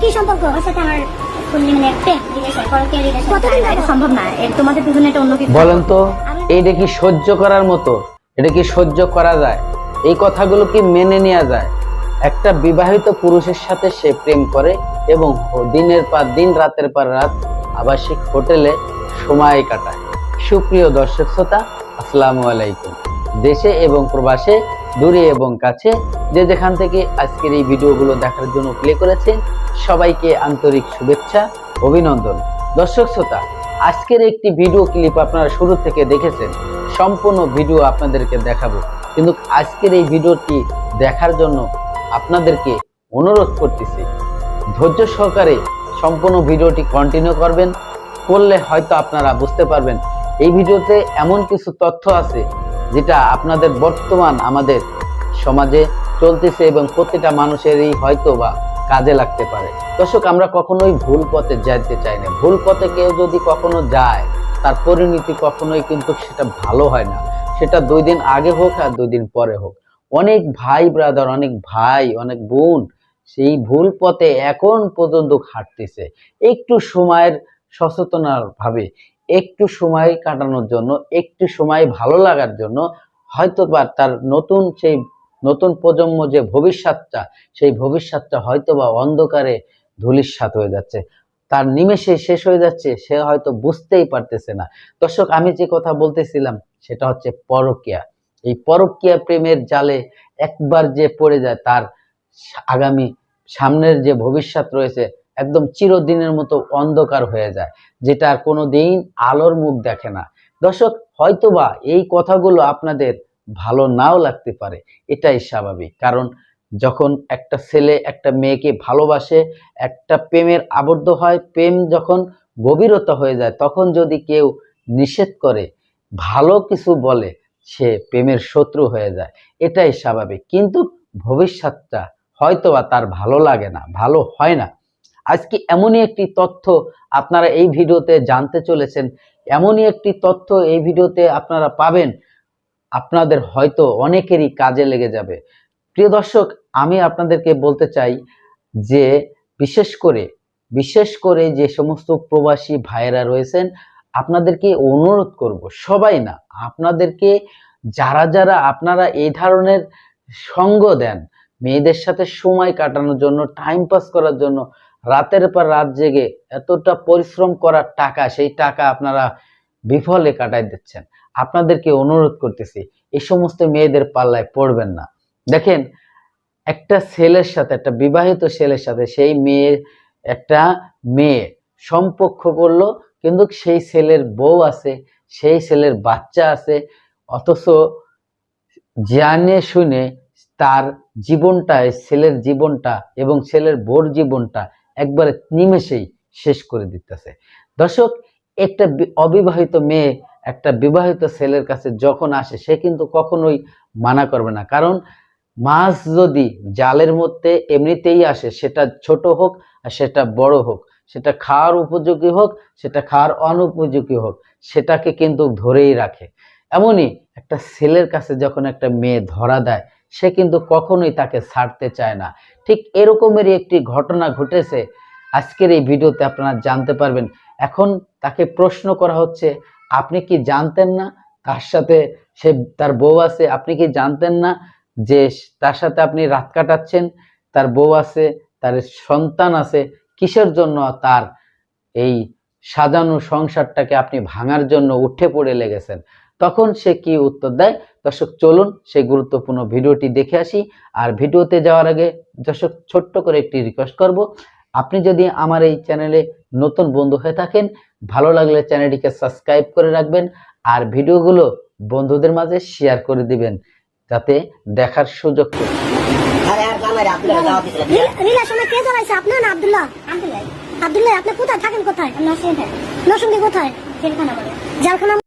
কি সম্পর্ক ওর সাথে আমার সম্ভব না, তোমাদের দুজনে এটা অন্য কিছু। বলেন তো, এইটা কি সহ্য করার মতো? এটা কি সহ্য করা যায়? এই কথাগুলো কি মেনে নেওয়া যায়? একটা বিবাহিত পুরুষের সাথে সে প্রেম করে এবং দিনের পর দিন, রাতের পর রাত আবাসিক হোটেলে সময় কাটায়। সুপ্রিয় দর্শক শ্রোতা, আসসালামু আলাইকুম। দেশে এবং প্রবাসে, দূরে এবং কাছে, যে যেখান থেকে আজকের এই ভিডিওগুলো দেখার জন্য প্লে করেছেন, সবাইকে আন্তরিক শুভেচ্ছা, অভিনন্দন। দর্শক শ্রোতা, আজকের একটি ভিডিও ক্লিপ আপনারা শুরু থেকে দেখেছেন, সম্পূর্ণ ভিডিও আপনাদেরকে দেখাবো। কিন্তু আজকের এই ভিডিওটি দেখার জন্য আপনাদেরকে অনুরোধ করতেছি, ধৈর্য সহকারে সম্পূর্ণ ভিডিওটি কন্টিনিউ করবেন। করলে হয়তো আপনারা বুঝতে পারবেন এই ভিডিওতে এমন কিছু তথ্য আছে যেটা আপনাদের বর্তমান আমাদের সমাজে চলতেছে এবং প্রতিটা মানুষেরই হয়তো বা কাজে লাগতে পারে। দর্শক, আমরা কখনোই ভুল পথে যেতে চাই না। ভুল পথে কেউ যদি কখনো যায়, তার পরিণতি কখনোই কিন্তু সেটা ভালো হয় না। সেটা 2 দিন আগে হোক আর 2 দিন পরে হোক। অনেক ভাই ব্রাদার, অনেক ভাই, অনেক বোন সেই ভুল পথে এখন পর্যন্ত হাঁটতেছে। একটু সময়ের সচেতনার ভাবে, একটু সময় কাটানোর জন্য, একটু সময় ভালো লাগার জন্য হয়তো বা তার নতুন প্রজন্ম যে ভবিষ্যৎটা, সেই ভবিষ্যৎটা হয়তো বা অন্ধকারে ধূলিসাৎ হয়ে যাচ্ছে, তার নিমেষে শেষ হয়ে যাচ্ছে, সে হয়তো বুঝতেই পারতেছে না। দর্শক, আমি যে কথা বলতেছিলাম সেটা হচ্ছে পরকীয়া। এই পরকীয়া প্রেমের জালে একবার যে পড়ে যায়, তার আগামী সামনের যে ভবিষ্যৎ রয়েছে একদম চিরদিনের মতো অন্ধকার হয়ে যায়, যেটা আর কোনোদিন আলোর মুখ দেখে না। দর্শক, হয়তোবা এই কথাগুলো আপনাদের ভালো নাও লাগতে পারে, এটাই স্বাভাবিক। কারণ যখন একটা ছেলে একটা মেয়েকে ভালোবাসে, একটা প্রেমের আবদ্ধ হয়, প্রেম যখন গভীরতা হয়ে যায়, তখন যদি কেউ নিষেধ করে, ভালো কিছু বলে, সে প্রেমের শত্রু হয়ে যায়, এটাই স্বাভাবিক। কিন্তু ভবিষ্যৎটা হয়তোবা তার ভালো লাগে না, ভালো হয় না। আজকে এমনই একটি তথ্য আপনারা এই ভিডিওতে জানতে চলেছেন, এমনই একটি তথ্য এই ভিডিওতে আপনারা পাবেন, আপনাদের হয়তো অনেকেরই কাজে লেগে যাবে। প্রিয় দর্শক, আমি আপনাদেরকে বলতে চাই যে বিশেষ করে যে সমস্ত প্রবাসী ভাইয়েরা রয়েছেন, আপনাদেরকে অনুরোধ করব, সবাই না, আপনাদেরকে যারা আপনারা এই ধরনের সঙ্গ দেন, মেয়েদের সাথে সময় কাটানোর জন্য, টাইম পাস করার জন্য, রাতের পর রাত জেগে এতটা পরিশ্রম করার টাকা, সেই টাকা আপনারা বিফলে কাটাই দিচ্ছেন। আপনাদেরকে অনুরোধ করতেছি, এই সমস্ত মেয়েদের পাল্লায় পড়বেন না। দেখেন, একটা ছেলের সাথে, একটা বিবাহিত ছেলের সাথে একটা মেয়ে সম্পর্ক করলো, কিন্তু সেই ছেলের বউ আছে, সেই ছেলের বাচ্চা আছে, অথচ জানে শুনে তার জীবনটায়, ছেলের জীবনটা এবং ছেলের বউর জীবনটা একবারে নিমেষেই শেষ করে দিতেছে। দর্শক, একটা অবিবাহিত মেয়ে একটা বিবাহিত ছেলের কাছে যখন আসে, সে কিন্তু কখনোই মানা করবে না। কারণ মাছ যদি জালের মধ্যে এমনিতেই আসে, সেটা ছোট হোক আর সেটা বড় হোক, সেটা খাওয়ার উপযোগী হোক, সেটা খাওয়ার অনুপযোগী হোক, সেটাকে কিন্তু ধরেই রাখে। এমনই একটা ছেলের কাছে যখন একটা মেয়ে ধরা দেয়, সে কিন্তু কখনোই তাকে ছাড়তে চায় না। ঠিক এরকমেরই একটি ঘটনা ঘটেছে আজকের এই ভিডিওতে আপনারা জানতে পারবেন। এখন তাকে প্রশ্ন করা হচ্ছে, আপনি কি জানতেন না তার সাথে তার বউ আছে? আপনি কি জানতেন না যে তার সাথে আপনি রাত কাটাচ্ছেন, তার বউ আছে, তার সন্তান আছে? কিসের জন্য তার এই সাজানো সংসারটাকে আপনি ভাঙার জন্য উঠে পড়ে লেগেছেন? তখন সে কি উত্তর দেয়? দর্শক, চলুন সেই গুরুত্বপূর্ণ ভিডিওটি দেখে আসি। আর ভিডিওতে যাওয়ার আগে দর্শক, ছোট্ট করে একটি রিকোয়েস্ট করব, আপনি যদি আমার এই চ্যানেলে নতুন বন্ধু হয়ে থাকেন, ভালো লাগলে চ্যানেলটিকে সাবস্ক্রাইব করে রাখবেন আর ভিডিওগুলো বন্ধুদের মাঝে শেয়ার করে দিবেন, যাতে দেখার সুযোগ পায়। আব্দুল্লাহ, আপনি কোথায় থাকেন? কোথায়? নরসিংদী। কোথায়? জেলখানা।